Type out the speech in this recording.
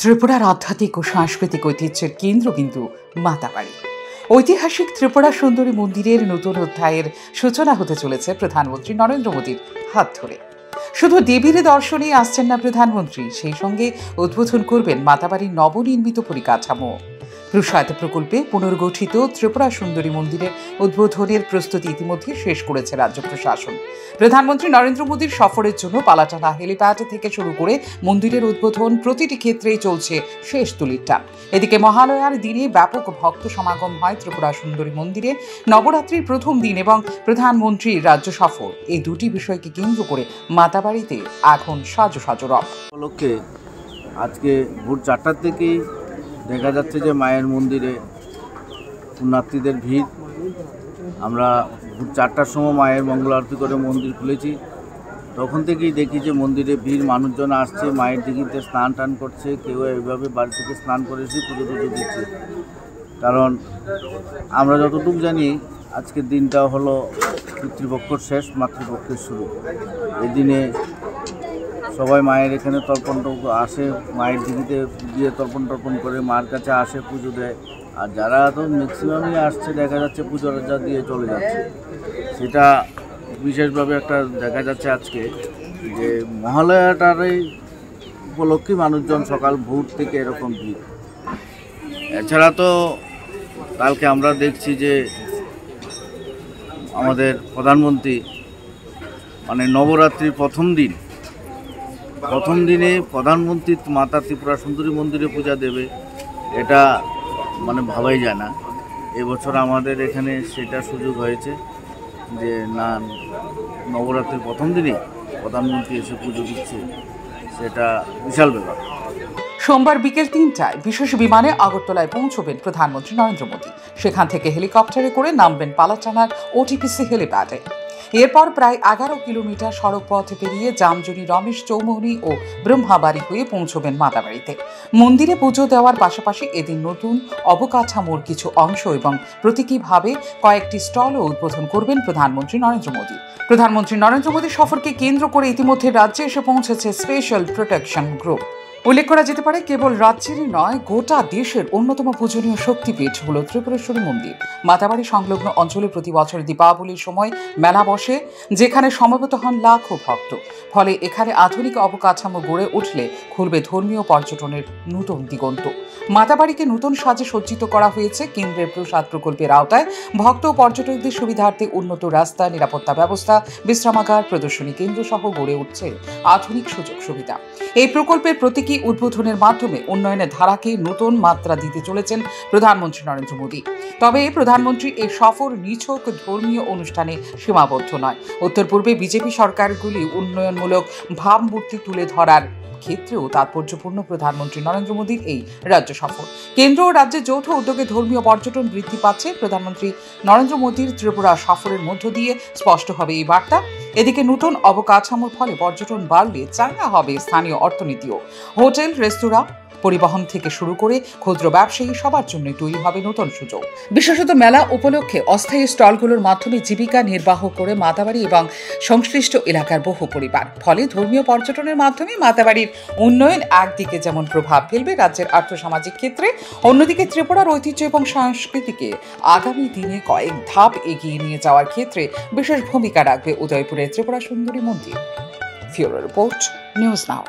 ত্রিপুরার আধ্যাত্মিক ও সাংস্কৃতিক ঐতিহ্যের কেন্দ্রবিন্দু মাতাবাড়ি। ঐতিহাসিক ত্রিপুরা সুন্দরী মন্দিরের নতুন অধ্যায়ের সূচনা হতে চলেছে প্রধানমন্ত্রী নরেন্দ্র মোদীর হাত ধরে। শুধু দেবীর দর্শনে আসছেন না প্রধানমন্ত্রী, সেই সঙ্গে উদ্বোধন করবেন মাতাবাড়ির নবনির্মিত পরিকাঠামো। প্রসাদ প্রকল্পে পুনর্গঠিত ত্রিপুরা সুন্দরী মন্দিরের উদ্বোধনের প্রস্তুতি ইতিমধ্যে শেষ করেছে রাজ্য প্রশাসন। প্রধানমন্ত্রী নরেন্দ্র মোদীর সফরের জন্য পালাটানা হেলিপ্যাড থেকে শুরু করে মন্দিরের উদ্বোধন প্রতিটি ক্ষেত্রেই চলছে শেষ তুলির টান। এদিকে মহালয়ার দিনে ব্যাপক ভক্ত সমাগম হয় ত্রিপুরা সুন্দরী মন্দিরে। নবরাত্রির প্রথম দিন এবং প্রধানমন্ত্রীর রাজ্য সফর, এই দুটি বিষয়কে কেন্দ্র করে মাতাবাড়িতে এখন সাজো সাজো রব। উপলক্ষে আজকে ভোর 4টার থেকেই দেখা যাচ্ছে যে মায়ের মন্দিরে পুণ্যার্থীদের ভিড়। আমরা ভোর 4টার সময় মায়ের মঙ্গল আরতি করে মন্দির খুলেছি, তখন থেকেই দেখি যে মন্দিরে ভিড়, মানুষজন আসছে, মায়ের দিঘিতে স্নান টান করছে, কেউ এইভাবে বাড়ি থেকে স্নান করে এসে পুজো টুজো দিচ্ছে। কারণ আমরা যতটুকু জানি আজকের দিনটা হলো পিতৃপক্ষর শেষ, মাতৃপক্ষের শুরু। এই দিনে সবাই মায়ের এখানে তর্পণ আসে, মায়ের দিঘিতে গিয়ে তর্পণ করে মায়ের কাছে আসে, পুজো দেয়। আর যারা তো ম্যাক্সিমামই আসছে দেখা যাচ্ছে পুজো আর্চা দিয়ে চলে যাচ্ছে। সেটা বিশেষভাবে একটা দেখা যাচ্ছে আজকে যে মহালয়াটার উপলক্ষে মানুষজন সকাল ভোর থেকে এরকম ভিড়। এছাড়া তো কালকে আমরা দেখছি যে আমাদের প্রধানমন্ত্রী নবরাত্রির প্রথম দিনে প্রধানমন্ত্রী মাতা ত্রিপুরা সুন্দরী মন্দিরে পূজা দেবে, এটা ভাবাই যায় না। এবছর আমাদের এখানে সেটা সুযোগ হয়েছে যে না, নবরাত্রির প্রথম দিনে প্রধানমন্ত্রী এসে পুজো দিচ্ছে, সেটা বিশাল ব্যাপার। সোমবার বিকেল 3টায় বিশেষ বিমানে আগরতলায় পৌঁছবেন প্রধানমন্ত্রী নরেন্দ্র মোদী। সেখান থেকে হেলিকপ্টারে করে নামবেন পালাটানার ওটিপিসি হেলিপ্যাডে। এরপর প্রায় 11 কিলোমিটার সড়ক পথ পেরিয়ে জামজনি, রমেশ চৌমুহনী ও ব্রহ্মাবাড়ি হয়ে পৌঁছবেন মাতাবাড়িতে। মন্দিরে পুজো দেওয়ার পাশাপাশি এদিন নতুন অবকাঠামোর কিছু অংশ এবং প্রতীকীভাবে কয়েকটি স্টলও উদ্বোধন করবেন প্রধানমন্ত্রী নরেন্দ্র মোদী। প্রধানমন্ত্রী নরেন্দ্র মোদীর সফরকে কেন্দ্র করে ইতিমধ্যে রাজ্যে এসে পৌঁছেছে স্পেশাল প্রোটেকশন গ্রুপ। উল্লেখ করা যেতে পারে, কেবল রাজ্যেরই নয়, গোটা দেশের অন্যতম পূজনীয় শক্তিপীঠ হল ত্রিপুরেশ্বরী মন্দির। মাতাবাড়ি সংলগ্ন অঞ্চলে প্রতি বছর দীপাবলির সময় মেলা বসে, যেখানে সমবেত হন লাখো ভক্ত। ফলে এখানে আধুনিক অবকাঠামো গড়ে উঠলে খুলবে ধর্মীয় পর্যটনের নতুন দিগন্ত। মাতাবাড়িকে নতুন সাজে সজ্জিত করা হয়েছে। কেন্দ্রের প্রসাদ প্রকল্পের আওতায় ভক্ত ও পর্যটকদের সুবিধার্থে উন্নত রাস্তা, নিরাপত্তা ব্যবস্থা, বিশ্রামাগার, প্রদর্শনী কেন্দ্র সহ গড়ে উঠছে আধুনিক সুযোগ সুবিধা। এই প্রকল্পের প্রতীকী উদ্বোধনের মাধ্যমে উন্নয়নের ধারাকে নতুন মাত্রা দিতে চলেছেন প্রধানমন্ত্রী নরেন্দ্র মোদী। তবে প্রধানমন্ত্রী এই সফর নিছক ধর্মীয় অনুষ্ঠানে সীমাবদ্ধ নয়। উত্তর পূর্বে বিজেপি সরকারগুলি উন্নয়নমূলক ভাবমূর্তি তুলে ধরার ক্ষেত্রেও তাৎপর্যপূর্ণ প্রধানমন্ত্রী নরেন্দ্র মোদীর এই রাজ্য সফর। কেন্দ্র ও রাজ্যের যৌথ উদ্যোগে ধর্মীয় পর্যটন বৃদ্ধি পাচ্ছে। প্রধানমন্ত্রী নরেন্দ্র মোদীর ত্রিপুরা সফরের মধ্য দিয়ে স্পষ্ট হবে এই বার্তা। এদিকে নতুন অবকাঠামোর ফলে পর্যটন বাড়লে চাঙ্গা হবে স্থানীয় অর্থনীতিও। হোটেল, রেস্তোরাঁ, পরিবহন থেকে শুরু করে ক্ষুদ্র ব্যবসায়ী সবার জন্য তৈরি হবে নতুন সুযোগ। বিশেষত মেলা উপলক্ষে অস্থায়ী স্টলগুলোর মাধ্যমে জীবিকা নির্বাহ করে মাতাবাড়ি এবং সংশ্লিষ্ট এলাকার বহু পরিবার। ফলে ধর্মীয় পর্যটনের মাধ্যমে মাতাবাড়ির উন্নয়ন একদিকে যেমন প্রভাব ফেলবে রাজ্যের আর্থসামাজিক ক্ষেত্রে, অন্যদিকে ত্রিপুরার ঐতিহ্য এবং সংস্কৃতিকে আগামী দিনে কয়েক ধাপ এগিয়ে নিয়ে যাওয়ার ক্ষেত্রে বিশেষ ভূমিকা রাখবে উদয়পুরের ত্রিপুরা সুন্দরী মন্দির। ফিউরো রিপোর্ট, নিউজ নাও।